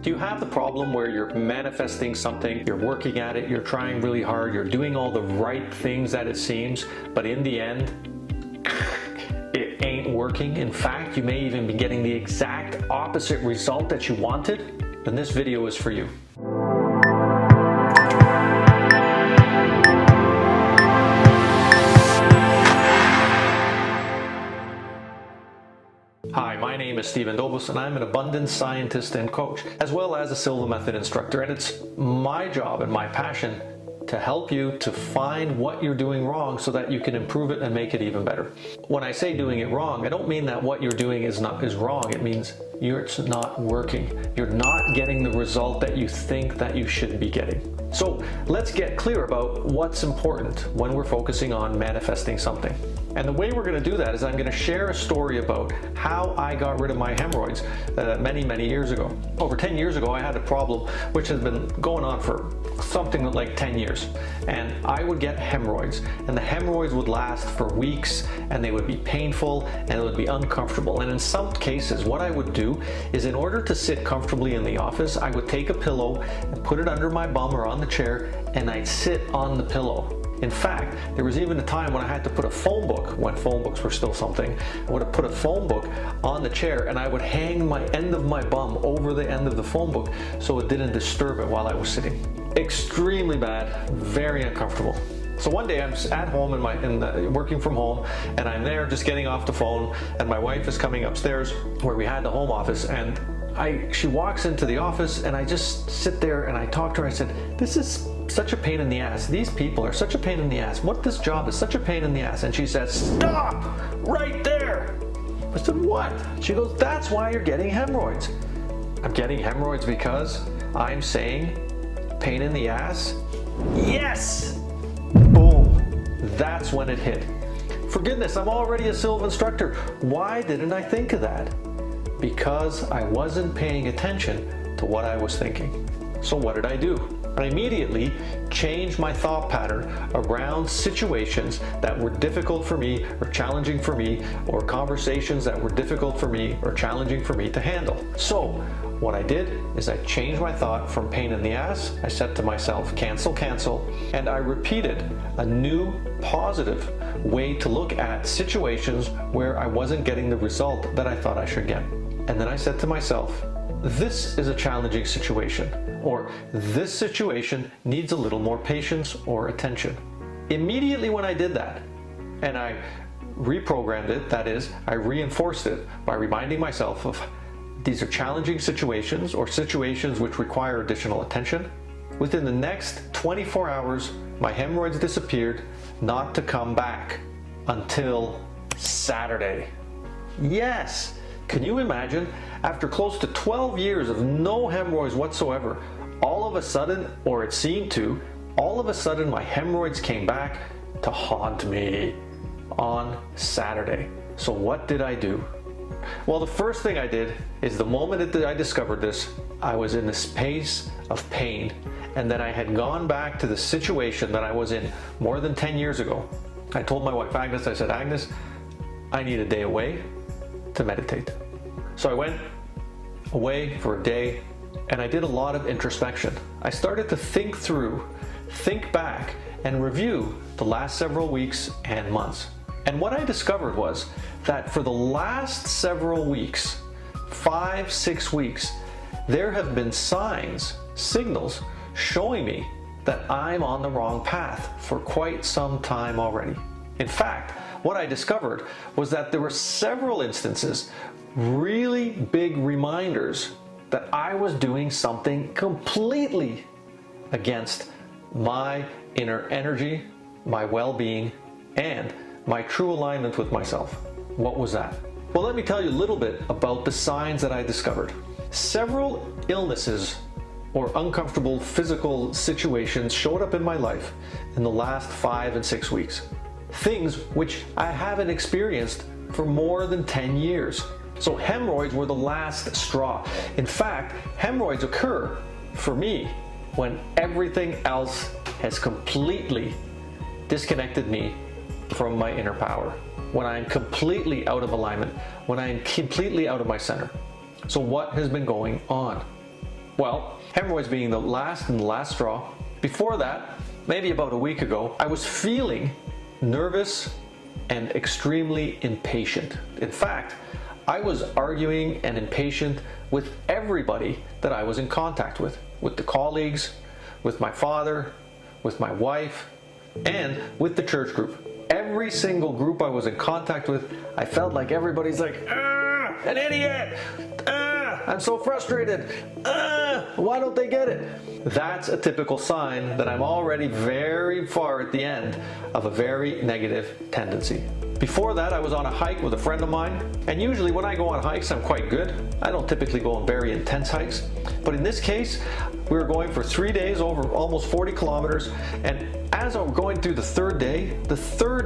Do you have the problem where you're manifesting something, you're working at it, you're trying really hard, you're doing all the right things that it seems, but in the end, it ain't working? In fact, you may even be getting the exact opposite result that you wanted? Then this video is for you. Hi, my name is Dobos, and I'm an abundance scientist and coach, as well as a Silva method instructor, and it's my job and my passion to help you to find what you're doing wrong so that you can improve it and make it even better. When I say doing it wrong, I don't mean that what you're doing is wrong. It means it's not working. You're not getting the result that you think that you should be getting. So let's get clear about what's important when we're focusing on manifesting something. And the way we're going to do that is I'm going to share a story about how I got rid of my hemorrhoids many years ago. Over 10 years ago, I had a problem which has been going on for something like 10 years. And I would get hemorrhoids, and the hemorrhoids would last for weeks, and they would be painful, and it would be uncomfortable. And in some cases, what I would do is, in order to sit comfortably in the office, I would take a pillow and put it under my bum or on the chair, and I'd sit on the pillow. In fact, there was even a time when I had to put a phone book, when phone books were still something, I would have put a phone book on the chair, and I would hang my end of my bum over the end of the phone book so it didn't disturb it while I was sitting. Extremely bad, very uncomfortable. So one day I'm at home working from home, and I'm there just getting off the phone, and my wife is coming upstairs where we had the home office, and she walks into the office, and I just sit there and I talk to her. I said, "This is such a pain in the ass. These people are such a pain in the ass. This job is such a pain in the ass." And she says, "Stop right there." I said, "What?" She goes, "That's why you're getting hemorrhoids." I'm getting hemorrhoids because I'm saying pain in the ass? Yes! Boom. That's when it hit. For goodness, I'm already a Silva instructor. Why didn't I think of that? Because I wasn't paying attention to what I was thinking. So what did I do? I immediately changed my thought pattern around situations that were difficult for me or challenging for me, or conversations that were difficult for me or challenging for me to handle. So what I did is I changed my thought from pain in the ass. I said to myself, cancel, cancel, and I repeated a new positive way to look at situations where I wasn't getting the result that I thought I should get. And then I said to myself, this is a challenging situation, or this situation needs a little more patience or attention. Immediately when I did that, and I reprogrammed it, that is, I reinforced it by reminding myself of these are challenging situations or situations which require additional attention. Within the next 24 hours, my hemorrhoids disappeared, not to come back until Saturday. Yes! Can you imagine? After close to 12 years of no hemorrhoids whatsoever, all of a sudden, or it seemed to, all of a sudden my hemorrhoids came back to haunt me on Saturday. So what did I do? Well, the first thing I did is, the moment that I discovered this, I was in this space of pain, and then I had gone back to the situation that I was in more than 10 years ago. I told my wife, Agnes, I said, "Agnes, I need a day away to meditate." So I went away for a day, and I did a lot of introspection. I started to think back, and review the last several weeks and months. And what I discovered was that for the last several weeks, 5-6 weeks, there have been signals showing me that I'm on the wrong path for quite some time already. In fact, what I discovered was that there were several instances, really big reminders, that I was doing something completely against my inner energy, my well-being, and my true alignment with myself. What was that? Well, let me tell you a little bit about the signs that I discovered. Several illnesses or uncomfortable physical situations showed up in my life in the last 5 and 6 weeks. Things which I haven't experienced for more than 10 years. So hemorrhoids were the last straw. In fact, hemorrhoids occur for me when everything else has completely disconnected me from my inner power, when I'm completely out of alignment, when I'm completely out of my center. So what has been going on? Well, hemorrhoids being the last straw. Before that, maybe about a week ago, I was feeling nervous and extremely impatient. In fact, I was arguing and impatient with everybody that I was in contact with the colleagues, with my father, with my wife, and with the church group. Every single group I was in contact with, I felt like everybody's like, an idiot! I'm so frustrated! Why don't they get it? That's a typical sign that I'm already very far at the end of a very negative tendency. Before that, I was on a hike with a friend of mine, and usually when I go on hikes, I'm quite good. I don't typically go on very intense hikes, but in this case, we were going for 3 days over almost 40 kilometers, and as I'm going through the third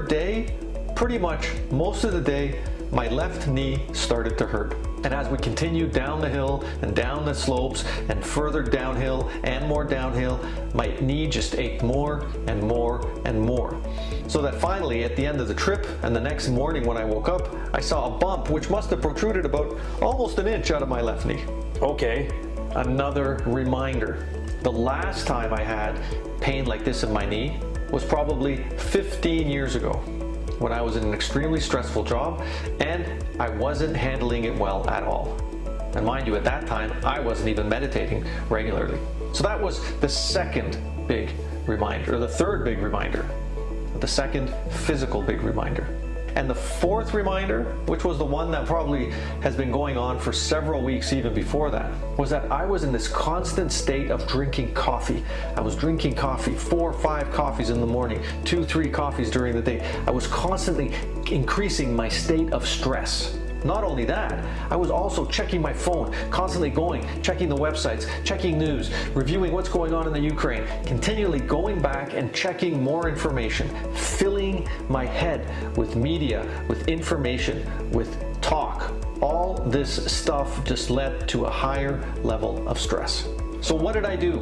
day, pretty much most of the day, my left knee started to hurt. And as we continued down the hill and down the slopes and further downhill and more downhill, my knee just ached more and more and more. So that finally at the end of the trip and the next morning when I woke up, I saw a bump which must have protruded about almost an inch out of my left knee. Okay, another reminder. The last time I had pain like this in my knee was probably 15 years ago, when I was in an extremely stressful job and I wasn't handling it well at all. And mind you, at that time, I wasn't even meditating regularly. So that was the second big reminder, or the third big reminder, the second physical big reminder. And the fourth reminder, which was the one that probably has been going on for several weeks even before that, was that I was in this constant state of drinking coffee. I was drinking coffee, 4 or 5 coffees in the morning, 2, 3 coffees during the day. I was constantly increasing my state of stress. Not only that, I was also checking my phone, constantly checking the websites, checking news, reviewing what's going on in the Ukraine, continually going back and checking more information, filling my head with media, with information, with talk. All this stuff just led to a higher level of stress. So what did I do?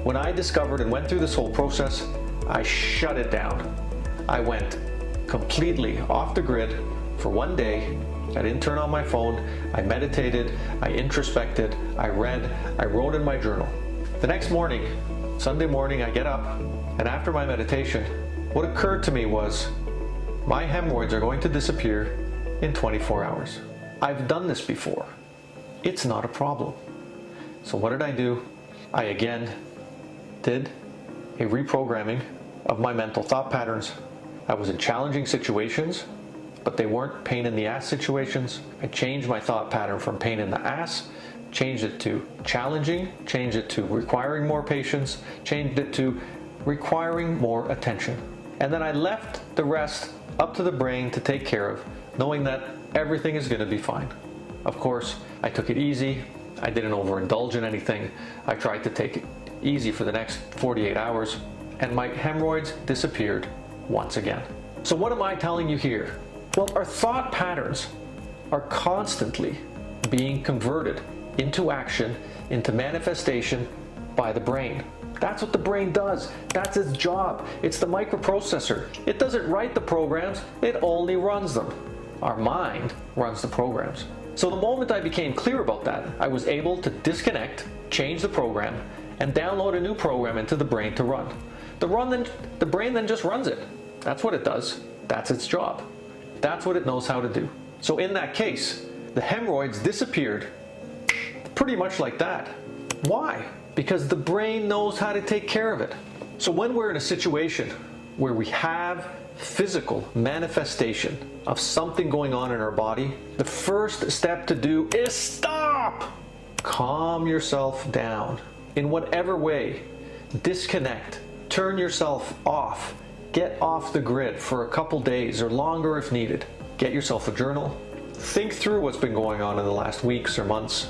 When I discovered and went through this whole process, I shut it down. I went completely off the grid for 1 day. I didn't turn on my phone, I meditated, I introspected, I read, I wrote in my journal. The next morning, Sunday morning, I get up, and after my meditation, what occurred to me was, my hemorrhoids are going to disappear in 24 hours. I've done this before. It's not a problem. So what did I do? I again did a reprogramming of my mental thought patterns. I was in challenging situations, but they weren't pain in the ass situations. I changed my thought pattern from pain in the ass, changed it to challenging, changed it to requiring more patience, changed it to requiring more attention. And then I left the rest up to the brain to take care of, knowing that everything is going to be fine. Of course, I took it easy. I didn't overindulge in anything. I tried to take it easy for the next 48 hours, and my hemorrhoids disappeared once again. So what am I telling you here? Well, our thought patterns are constantly being converted into action, into manifestation by the brain. That's what the brain does. That's its job. It's the microprocessor. It doesn't write the programs, it only runs them. Our mind runs the programs. So the moment I became clear about that, I was able to disconnect, change the program, and download a new program into the brain to run. The brain then just runs it. That's what it does. That's its job. That's what it knows how to do. So in that case, the hemorrhoids disappeared pretty much like that. Why? Because the brain knows how to take care of it. So when we're in a situation where we have physical manifestation of something going on in our body, the first step to do is stop. Calm yourself down. In whatever way, disconnect, turn yourself off. Get off the grid for a couple days or longer if needed. Get yourself a journal. Think through what's been going on in the last weeks or months.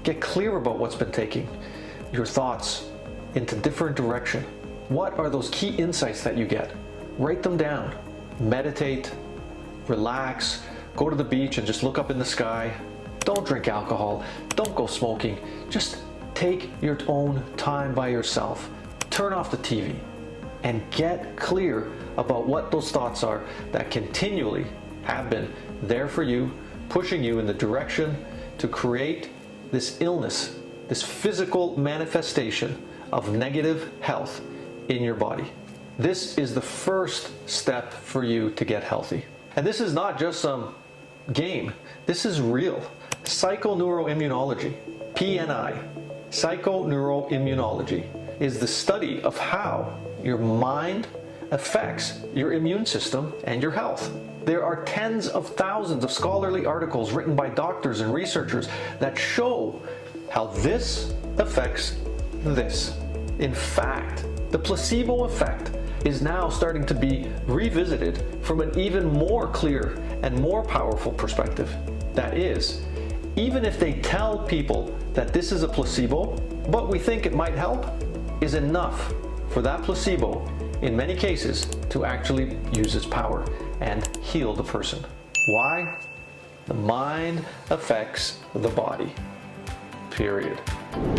Get clear about what's been taking your thoughts into different direction. What are those key insights that you get? Write them down. Meditate, relax, go to the beach and just look up in the sky. Don't drink alcohol. Don't go smoking. Just take your own time by yourself. Turn off the TV. And get clear about what those thoughts are that continually have been there for you, pushing you in the direction to create this illness this physical manifestation of negative health in your body. This is the first step for you to get healthy. And this is not just some game. This is real. Psychoneuroimmunology, PNI, psychoneuroimmunology, is the study of how your mind affects your immune system and your health. There are tens of thousands of scholarly articles written by doctors and researchers that show how this affects this. In fact, the placebo effect is now starting to be revisited from an even more clear and more powerful perspective. That is, even if they tell people that this is a placebo, but we think it might help, is enough for that placebo, in many cases, to actually use its power and heal the person. Why? The mind affects the body. Period.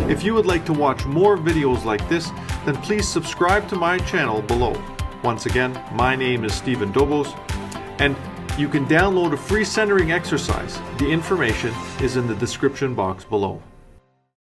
If you would like to watch more videos like this, then please subscribe to my channel below. Once again, my name is Stephen Dobos, and you can download a free centering exercise. The information is in the description box below.